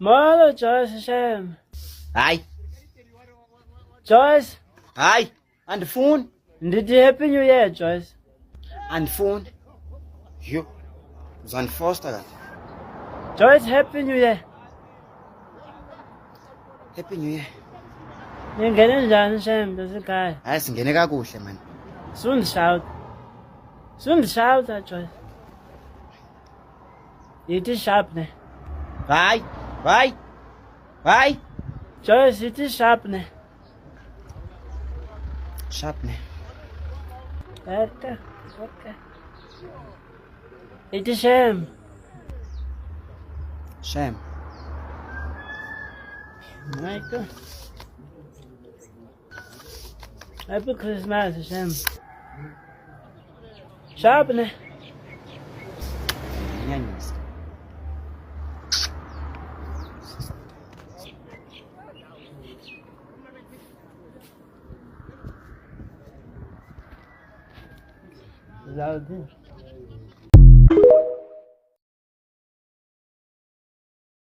Molo, Joice, Hashem. Hayi, Joice, hayi, andifuni, ndithi Happy New Year, Joice. andifuni. Yho, uzandifosta kanti. Joice, Happy New Year. Happy New Year. Ningene njani, Shem, ndasekhaya? Hayi, singene kakuhle man. Sundishawuta. Sundishawuta, Joyce. Yithi sharp ne. Hayi, hayi, hayi. Joyce, yithi sharp ne. Sharp ne. Okay. Yithi Shem. Shame. Michael. Happy Christmas, Shem. Sharp ne. Nyanyisa. Is that what it is?